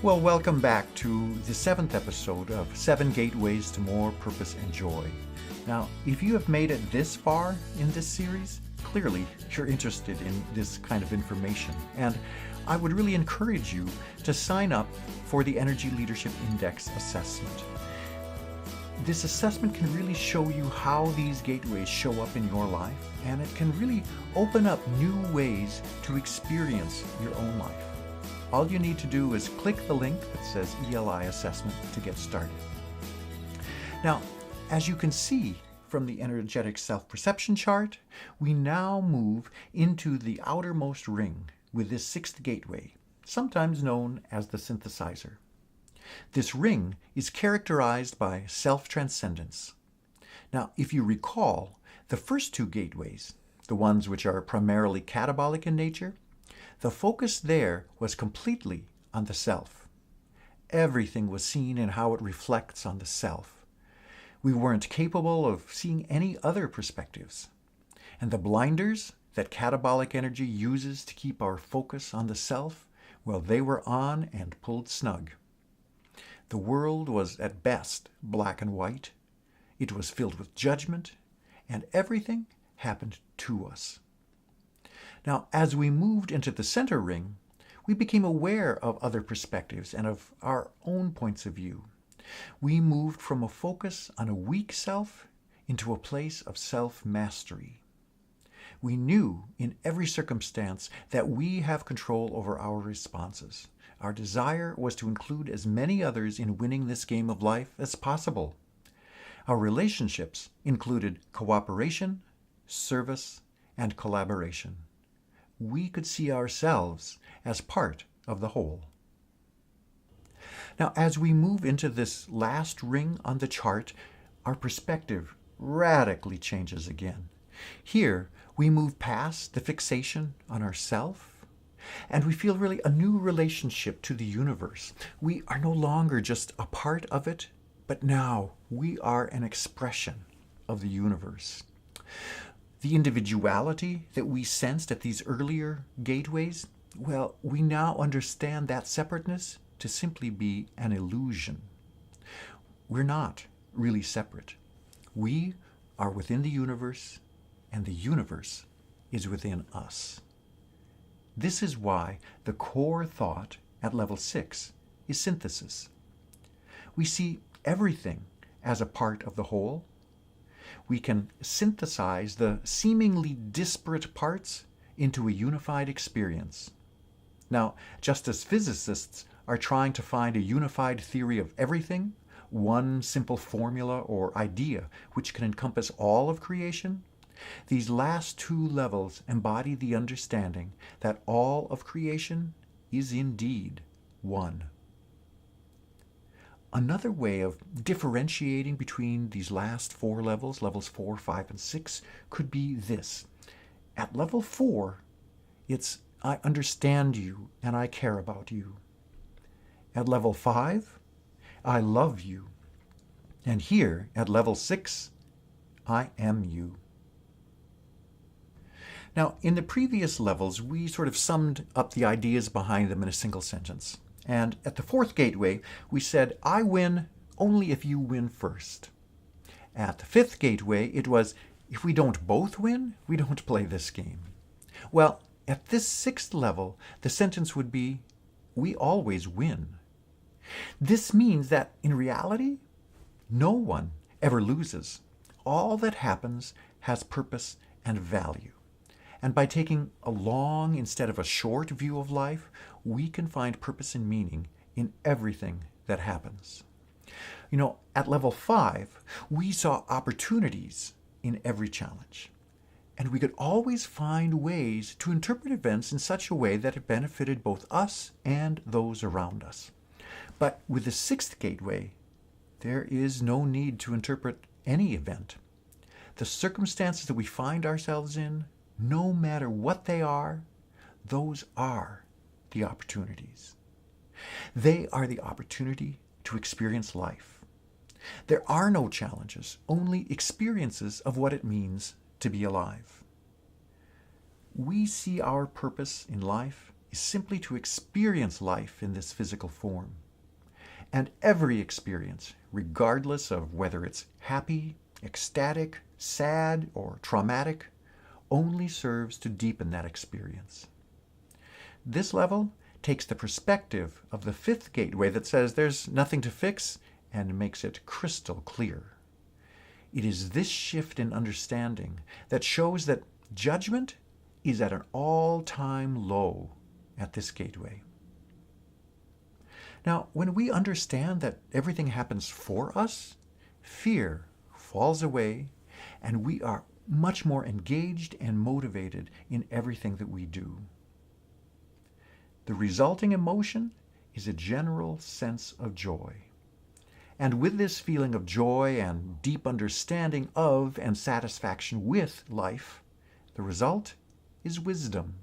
Well, welcome back to the 7th episode of 7 Gateways to More Purpose and Joy. Now, if you have made it this far in this series, clearly you're interested in this kind of information, and I would really encourage you to sign up for the Energy Leadership Index assessment. This assessment can really show you how these gateways show up in your life, and it can really open up new ways to experience your own life. All you need to do is click the link that says ELI assessment to get started. Now, as you can see from the energetic self-perception chart, we now move into the outermost ring with this 6th gateway, sometimes known as the synthesizer. This ring is characterized by self-transcendence. Now, if you recall, the first 2 gateways, the ones which are primarily catabolic in nature, the focus there was completely on the self. Everything was seen in how it reflects on the self. We weren't capable of seeing any other perspectives. And the blinders that catabolic energy uses to keep our focus on the self, well, they were on and pulled snug. The world was at best black and white. It was filled with judgment, and everything happened to us. Now, as we moved into the center ring, we became aware of other perspectives and of our own points of view. We moved from a focus on a weak self into a place of self-mastery. We knew in every circumstance that we have control over our responses. Our desire was to include as many others in winning this game of life as possible. Our relationships included cooperation, service, and collaboration. We could see ourselves as part of the whole. Now, as we move into this last ring on the chart, our perspective radically changes again. Here, we move past the fixation on ourself, and we feel really a new relationship to the universe. We are no longer just a part of it, but now we are an expression of the universe. The individuality that we sensed at these earlier gateways, well, we now understand that separateness to simply be an illusion. We're not really separate. We are within the universe, and the universe is within us. This is why the core thought at level 6 is synthesis. We see everything as a part of the whole. We can synthesize the seemingly disparate parts into a unified experience. Now, just as physicists are trying to find a unified theory of everything, one simple formula or idea which can encompass all of creation, these last 2 levels embody the understanding that all of creation is indeed one. Another way of differentiating between these last 4 levels, levels 4, 5, and 6, could be this. At level 4, it's I understand you and I care about you. At level 5, I love you. And here, at level 6, I am you. Now, in the previous levels, we sort of summed up the ideas behind them in a single sentence. And at the 4th gateway, we said, I win only if you win first. At the 5th gateway, it was, if we don't both win, we don't play this game. Well, at this 6th level, the sentence would be, we always win. This means that in reality, no one ever loses. All that happens has purpose and value. And by taking a long instead of a short view of life, we can find purpose and meaning in everything that happens. You know, at level 5, we saw opportunities in every challenge. And we could always find ways to interpret events in such a way that it benefited both us and those around us. But with the 6th gateway, there is no need to interpret any event. The circumstances that we find ourselves in, no matter what they are, those are the opportunities. They are the opportunity to experience life. There are no challenges, only experiences of what it means to be alive. We see our purpose in life is simply to experience life in this physical form. And every experience, regardless of whether it's happy, ecstatic, sad, or traumatic, only serves to deepen that experience. This level takes the perspective of the fifth gateway that says there's nothing to fix and makes it crystal clear. It is this shift in understanding that shows that judgment is at an all-time low at this gateway. Now, when we understand that everything happens for us, fear falls away and we are much more engaged and motivated in everything that we do. The resulting emotion is a general sense of joy. And with this feeling of joy and deep understanding of and satisfaction with life, the result is wisdom.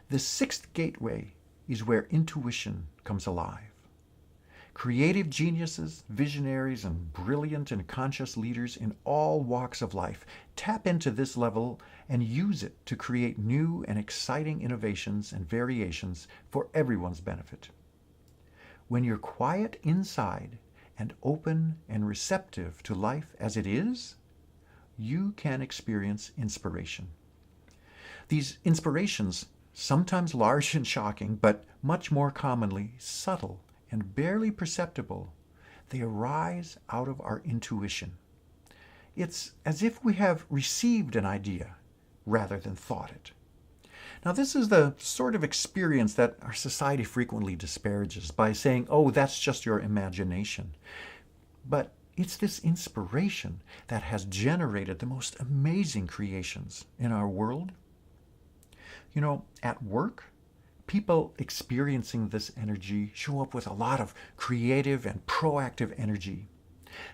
The sixth gateway is where intuition comes alive. Creative geniuses, visionaries, and brilliant and conscious leaders in all walks of life tap into this level and use it to create new and exciting innovations and variations for everyone's benefit. When you're quiet inside and open and receptive to life as it is, you can experience inspiration. These inspirations, sometimes large and shocking, but much more commonly subtle and barely perceptible, they arise out of our intuition. It's as if we have received an idea rather than thought it. Now, this is the sort of experience that our society frequently disparages by saying, oh, that's just your imagination. But it's this inspiration that has generated the most amazing creations in our world. You know, at work, people experiencing this energy show up with a lot of creative and proactive energy.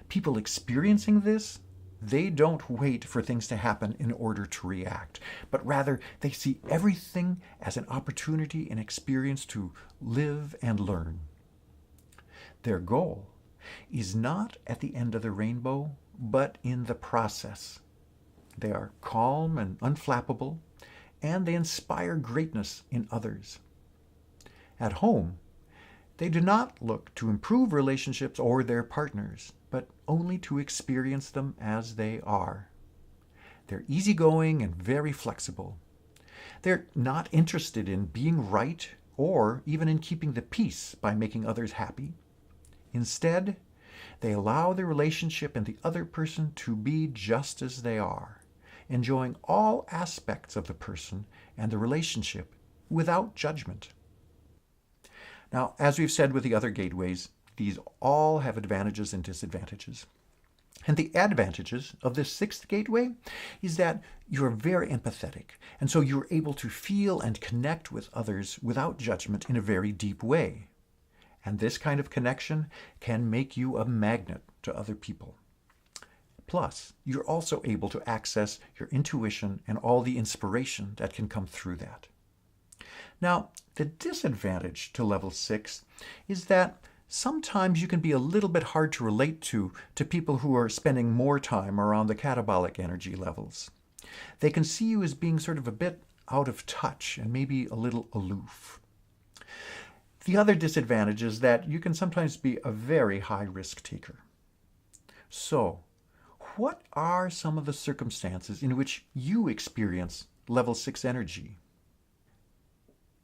People experiencing this, they don't wait for things to happen in order to react, but rather they see everything as an opportunity and experience to live and learn. Their goal is not at the end of the rainbow, but in the process. They are calm and unflappable, and they inspire greatness in others. At home, they do not look to improve relationships or their partners, but only to experience them as they are. They're easygoing and very flexible. They're not interested in being right or even in keeping the peace by making others happy. Instead, they allow the relationship and the other person to be just as they are, enjoying all aspects of the person and the relationship without judgment. Now, as we've said with the other gateways, these all have advantages and disadvantages. And the advantages of this sixth gateway is that you're very empathetic, and so you're able to feel and connect with others without judgment in a very deep way. And this kind of connection can make you a magnet to other people. Plus, you're also able to access your intuition and all the inspiration that can come through that. Now, the disadvantage to level 6 is that sometimes you can be a little bit hard to relate to people who are spending more time around the catabolic energy levels. They can see you as being sort of a bit out of touch and maybe a little aloof. The other disadvantage is that you can sometimes be a very high risk taker. So, what are some of the circumstances in which you experience level 6 energy?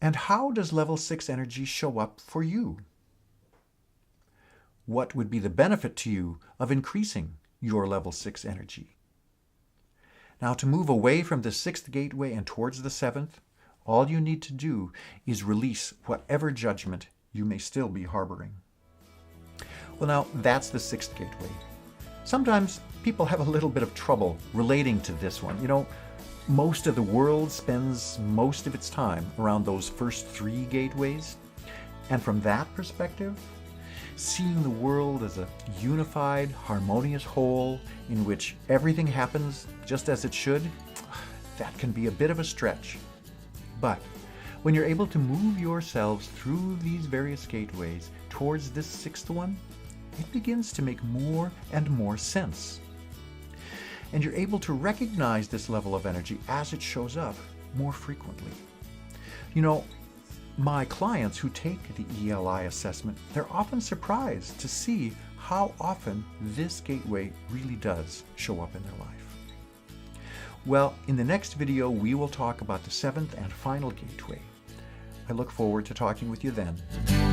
And how does level 6 energy show up for you? What would be the benefit to you of increasing your level 6 energy? Now, to move away from the 6th gateway and towards the 7th, all you need to do is release whatever judgment you may still be harboring. Well, now, that's the 6th gateway. Sometimes people have a little bit of trouble relating to this one. You know, most of the world spends most of its time around those first 3 gateways. And from that perspective, seeing the world as a unified, harmonious whole in which everything happens just as it should, that can be a bit of a stretch. But when you're able to move yourselves through these various gateways towards this 6th one, it begins to make more and more sense. And you're able to recognize this level of energy as it shows up more frequently. You know, my clients who take the ELI assessment, they're often surprised to see how often this gateway really does show up in their life. Well, in the next video, we will talk about the seventh and final gateway. I look forward to talking with you then.